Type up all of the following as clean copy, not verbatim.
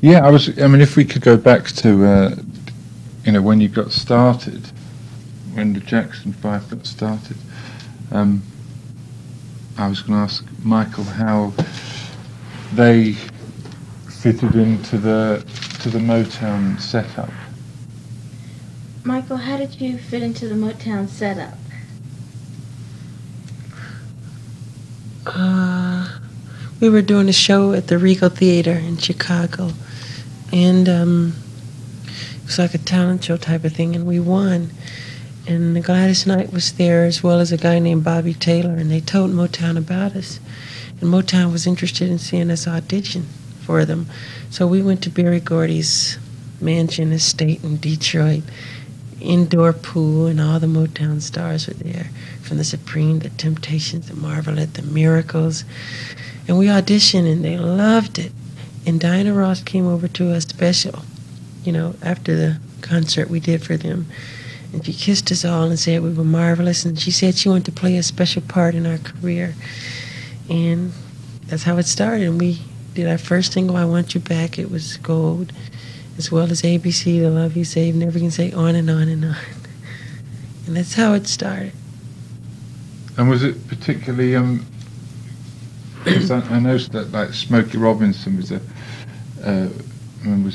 Yeah, I mean, if we could go back to, when you got started, when the Jackson 5 got started, I was going to ask Michael how they fitted into the Motown setup. Michael, how did you fit into the Motown setup? We were doing a show at the Regal Theater in Chicago, and it was like a talent show type of thing, and we won. And Gladys Knight was there, as well as a guy named Bobby Taylor, and they told Motown about us. And Motown was interested in seeing us audition for them. So we went to Berry Gordy's mansion estate in Detroit, indoor pool, and all the Motown stars were there, from the Supreme, the Temptations, the Marvelette, the Miracles. And we auditioned, and they loved it. And Diana Ross came over to us special, after the concert we did for them. And she kissed us all and said we were marvelous. And she said she wanted to play a special part in our career. And that's how it started. And we did our first single, I Want You Back. It was gold, as well as ABC, The Love You Save, Never Can Say, on and on and on. And that's how it started. And was it particularly, because I noticed that like Smokey Robinson was a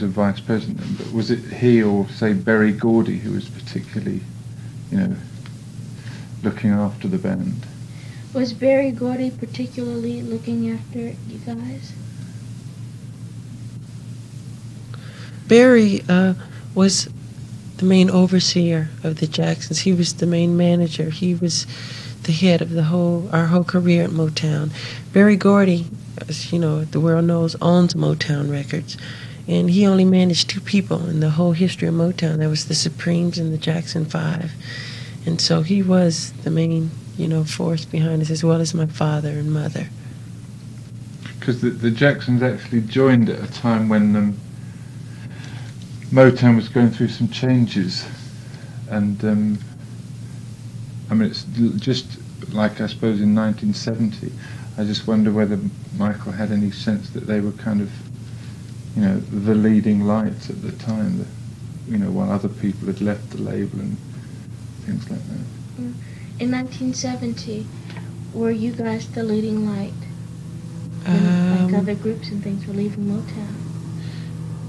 vice president, but was it he or say Berry Gordy who was particularly, looking after the band? Was Berry Gordy particularly looking after you guys? Berry was the main overseer of the Jacksons. He was the main manager. He was the head of our whole career at Motown. Berry Gordy, as the world knows, owns Motown Records, and he only managed two people in the whole history of Motown. That was the Supremes and the Jackson 5, and so he was the main, force behind us, as well as my father and mother. Because the Jacksons actually joined at a time when Motown was going through some changes, and it's just like, I suppose, in 1970. I just wonder whether Michael had any sense that they were kind of, the leading lights at the time, while other people had left the label and things like that. In 1970, were you guys the leading light? Like other groups and things were leaving Motown,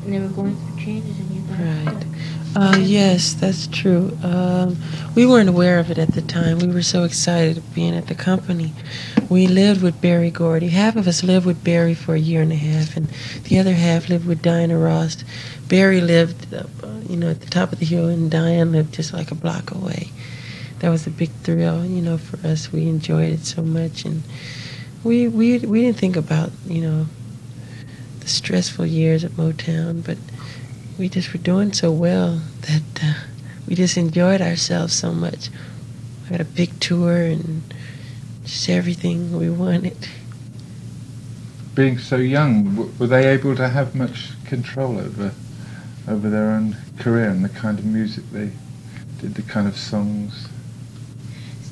and they were going through changes, and you guys... Right. Yes, that's true. We weren't aware of it at the time. We were so excited of being at the company. We lived with Berry Gordy. Half of us lived with Berry for a year and a half, and the other half lived with Diana Ross. Berry lived, at the top of the hill, and Diane lived just like a block away. That was a big thrill, for us. We enjoyed it so much, and we didn't think about, the stressful years at Motown, but we just were doing so well that we just enjoyed ourselves so much. We had a big tour and just everything we wanted. Being so young, were they able to have much control over their own career and the kind of music they did, the kind of songs?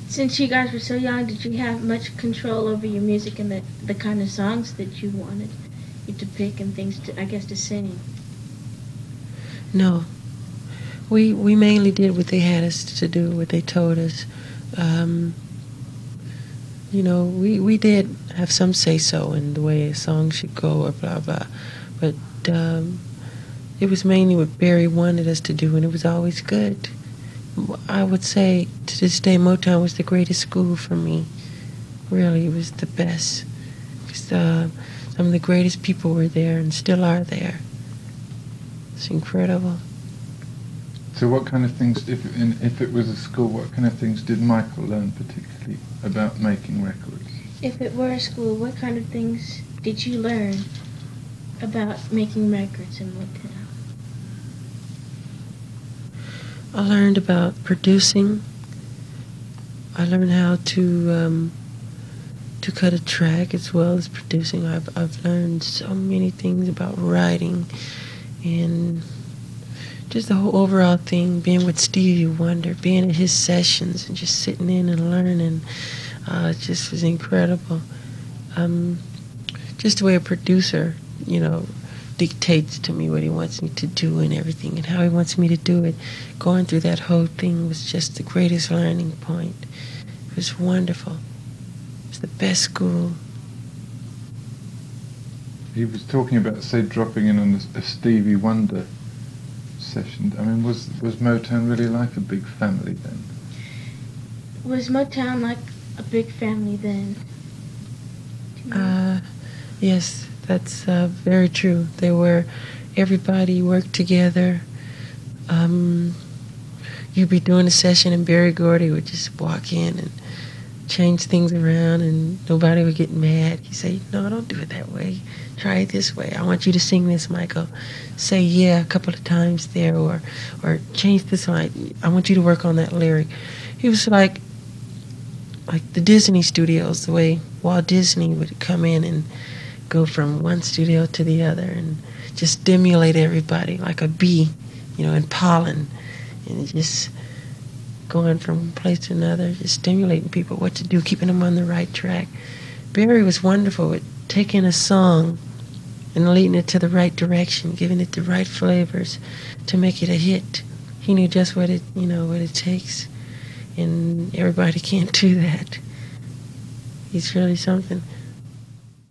Since you guys were so young, did you have much control over your music and the kind of songs that you wanted to pick and things to sing? No. We mainly did what they had us to do, what they told us. We did have some say-so in the way a song should go or blah, blah. But it was mainly what Berry wanted us to do, and it was always good. I would say, to this day, Motown was the greatest school for me. Really, it was the best. Some of the greatest people were there and still are there. It's incredible. So what kind of things, if it was a school, what kind of things did Michael learn particularly about making records? If it were a school, what kind of things did you learn about making records in Motown? I learned about producing. I learned how to cut a track as well as producing. I've learned so many things about writing and just the whole overall thing, being with Stevie Wonder, being at his sessions and just sitting in and learning. It just was incredible. Just the way a producer, dictates to me what he wants me to do and everything and how he wants me to do it. Going through that whole thing was just the greatest learning point. It was wonderful. It was the best school. He was talking about, say, dropping in on a Stevie Wonder session. I mean, was Motown really like a big family then? Was Motown like a big family then? Yes, that's very true. They were, everybody worked together. You'd be doing a session and Berry Gordy would just walk in and change things around and nobody would get mad. He'd say, no, don't do it that way. Try it this way. I want you to sing this, Michael. Say yeah a couple of times there, or change this line. I want you to work on that lyric. He was like the Disney studios, the way Walt Disney would come in and go from one studio to the other and just stimulate everybody like a bee, in pollen, and just going from one place to another, just stimulating people what to do, keeping them on the right track. Barry was wonderful at taking a song and leading it to the right direction, giving it the right flavors to make it a hit. He knew just what it takes, and everybody can't do that. He's really something.